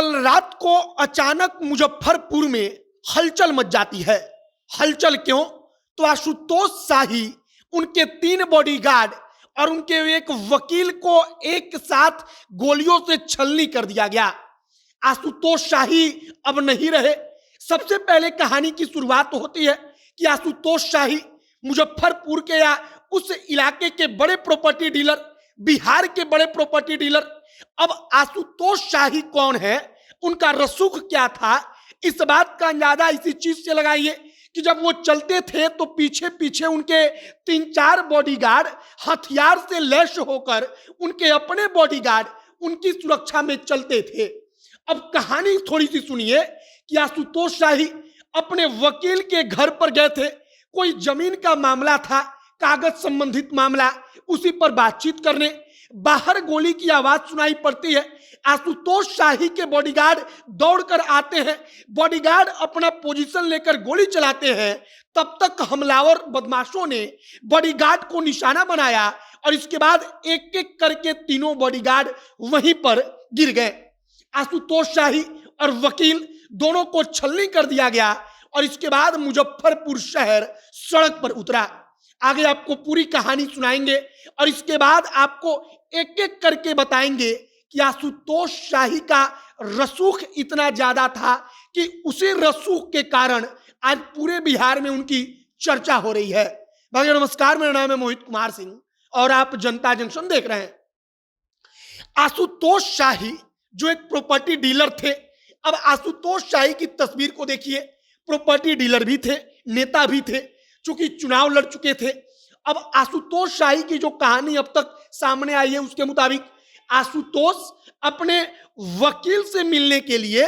कल रात को अचानक मुजफ्फरपुर में हलचल मच जाती है। हलचल क्यों? तो आशुतोष शाही, उनके 3 बॉडीगार्ड और उनके एक वकील को एक साथ गोलियों से छलनी कर दिया गया। आशुतोष शाही अब नहीं रहे। सबसे पहले कहानी की शुरुआत होती है कि आशुतोष शाही मुजफ्फरपुर के या उस इलाके के बड़े प्रॉपर्टी डीलर, बिहार के बड़े प्रॉपर्टी डीलर। अब आशुतोष शाही कौन है, उनका रसूख क्या था, इस बात का अंदाजा इसी चीज से लगाइए कि जब वो चलते थे तो पीछे पीछे उनके 3-4 बॉडीगार्ड हथियार से लैस होकर उनके अपने बॉडीगार्ड उनकी सुरक्षा में चलते थे। अब कहानी थोड़ी सी सुनिए कि आशुतोष शाही अपने वकील के घर पर गए थे। कोई जमीन का मामला था, कागज संबंधित मामला, उसी पर बातचीत करने। बाहर गोली की आवाज सुनाई पड़ती है। आशुतोष शाही के बॉडीगार्ड दौड़कर आते हैं। बॉडीगार्ड अपना पोजीशन लेकर गोली चलाते हैं। तब तक हमलावर बदमाशों ने बॉडीगार्ड को निशाना बनाया और इसके बाद एक एक करके तीनों बॉडीगार्ड वहीं पर गिर गए। आशुतोष शाही और वकील दोनों को छलनी कर दिया गया और इसके बाद मुजफ्फरपुर शहर सड़क पर उतरा। आगे आपको पूरी कहानी सुनाएंगे और इसके बाद आपको एक एक करके बताएंगे कि आशुतोष शाही का रसूख इतना ज्यादा था कि उसी रसूख के कारण आज पूरे बिहार में उनकी चर्चा हो रही है। भाइयों नमस्कार, मेरा नाम है मोहित कुमार सिंह और आप जनता जंक्शन देख रहे हैं। आशुतोष शाही जो एक प्रॉपर्टी डीलर थे, अब आशुतोष शाही की तस्वीर को देखिए। प्रॉपर्टी डीलर भी थे, नेता भी थे, चूंकि चुनाव लड़ चुके थे। अब आशुतोष शाही की जो कहानी अब तक सामने आई है उसके मुताबिक आशुतोष अपने वकील से मिलने के लिए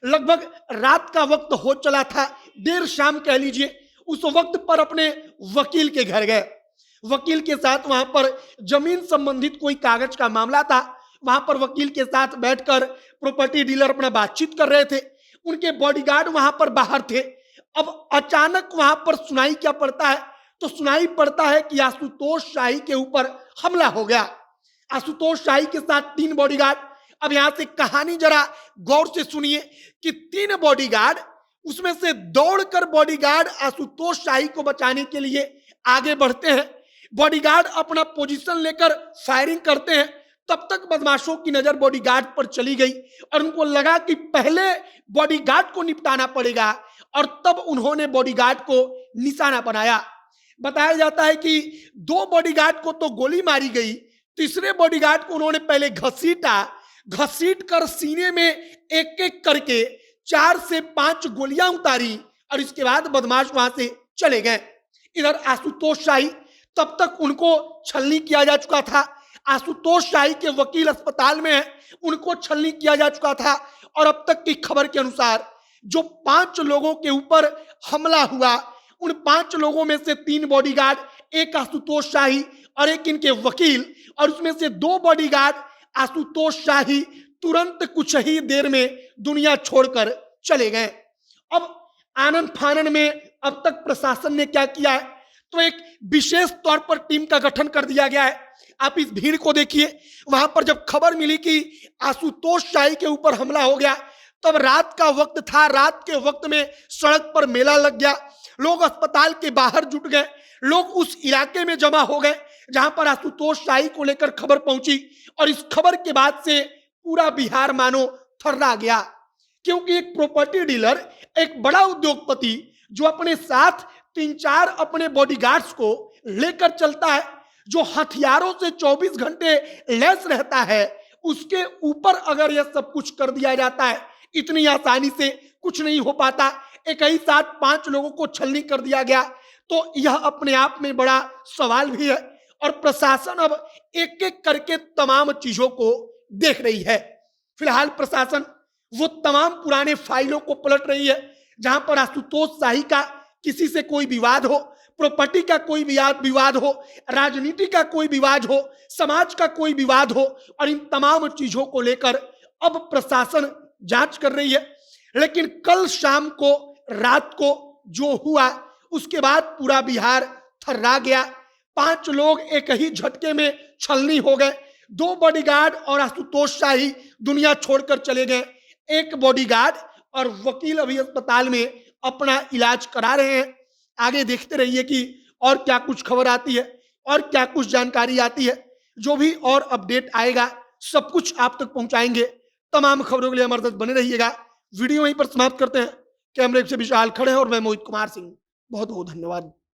लगभग रात का वक्त हो चला था, देर शाम कह लीजिए, उस वक्त पर अपने वकील के घर गए। वकील के साथ वहां पर जमीन संबंधित कोई कागज का मामला था। वहां पर वकील के साथ बैठकर प्रॉपर्टी डीलर अपना बातचीत कर रहे थे। उनके बॉडीगार्ड वहां पर बाहर थे। अब अचानक वहां पर सुनाई क्या पड़ता है? तो सुनाई पड़ता है कि आशुतोष शाही के ऊपर हमला हो गया। आशुतोष शाही के साथ 3 बॉडीगार्ड। अब यहां से कहानी जरा गौर से सुनिए कि 3 बॉडीगार्ड, उसमें से दौड़कर बॉडीगार्ड आशुतोष शाही को बचाने के लिए आगे बढ़ते हैं। बॉडीगार्ड अपना पोजीशन लेकर फायरिंग करते हैं। तब तक बदमाशों की नजर बॉडीगार्ड पर चली गई और उनको लगा कि पहले बॉडीगार्ड को निपटाना पड़ेगा और तब उन्होंने बॉडीगार्ड को निशाना बनाया। बताया जाता है कि 2 बॉडीगार्ड को तो गोली मारी गई, तीसरे बॉडीगार्ड को उन्होंने पहले घसीट कर सीने में एक एक करके 4 से 5 गोलियां उतारी और इसके बाद बदमाश वहां से चले गए। इधर आशुतोष शाही, तब तक उनको छलनी किया जा चुका था। आशुतोष शाही के वकील अस्पताल में हैं, उनको छलनी किया जा चुका था और अब तक की खबर के अनुसार जो 5 लोगों के ऊपर हमला हुआ, उन 5 लोगों में से 3 बॉडीगार्ड, एक आशुतोष शाही और एक इनके वकील, और उसमें से 2 बॉडीगार्ड आशुतोष शाही तुरंत कुछ ही देर में दुनिया छोड़कर चले गए। अब आनंद फानन में अब तक प्रशासन ने क्या किया है? तो एक विशेष तौर पर टीम का गठन कर दिया गया है। आप इस भीड़ को देखिए। वहां पर जब खबर मिली कि आशुतोष शाही के ऊपर हमला हो गया, तब रात का वक्त था। रात के वक्त में सड़क पर मेला लग गया। लोग अस्पताल के बाहर जुट गए। लोग उस इलाके में जमा हो गए जहां पर आशुतोष शाही को लेकर खबर पहुंची और इस खबर के बाद से पूरा बिहार मानो थर्रा गया, क्योंकि एक प्रॉपर्टी डीलर, एक बड़ा उद्योगपति जो अपने साथ 3-4 अपने बॉडीगार्ड्स को लेकर चलता है, जो हथियारों से 24 घंटे लैस रहता है, उसके ऊपर अगर यह सब कुछ कर दिया जाता है, इतनी आसानी से कुछ नहीं हो पाता। एक ही साथ 5 लोगों को छलनी कर दिया गया, तो यह अपने आप में बड़ा सवाल भी है और प्रशासन अब एक एक करके तमाम चीजों को देख रही है। फिलहाल प्रशासन वो तमाम पुराने फाइलों को पलट रही है जहां पर आशुतोष शाही का किसी से कोई विवाद हो, प्रॉपर्टी का कोई विवाद हो, राजनीति का कोई विवाद हो, समाज का कोई विवाद हो, और इन तमाम चीजों को लेकर अब प्रशासन जांच कर रही है। लेकिन कल शाम को, रात को जो हुआ, उसके बाद पूरा बिहार थर्रा गया। 5 लोग एक ही झटके में छलनी हो गए। 2 बॉडीगार्ड और आशुतोष शाही दुनिया छोड़कर चले गए। एक बॉडीगार्ड और वकील अभी अस्पताल में अपना इलाज करा रहे हैं। आगे देखते रहिए कि और क्या कुछ खबर आती है और क्या कुछ जानकारी आती है। जो भी और अपडेट आएगा सब कुछ आप तक पहुंचाएंगे। तमाम खबरों के लिए हमारे साथ बने रहिएगा। वीडियो यहीं पर समाप्त करते हैं। कैमरे से विशाल खड़े हैं और मैं मोहित कुमार सिंह। बहुत बहुत धन्यवाद।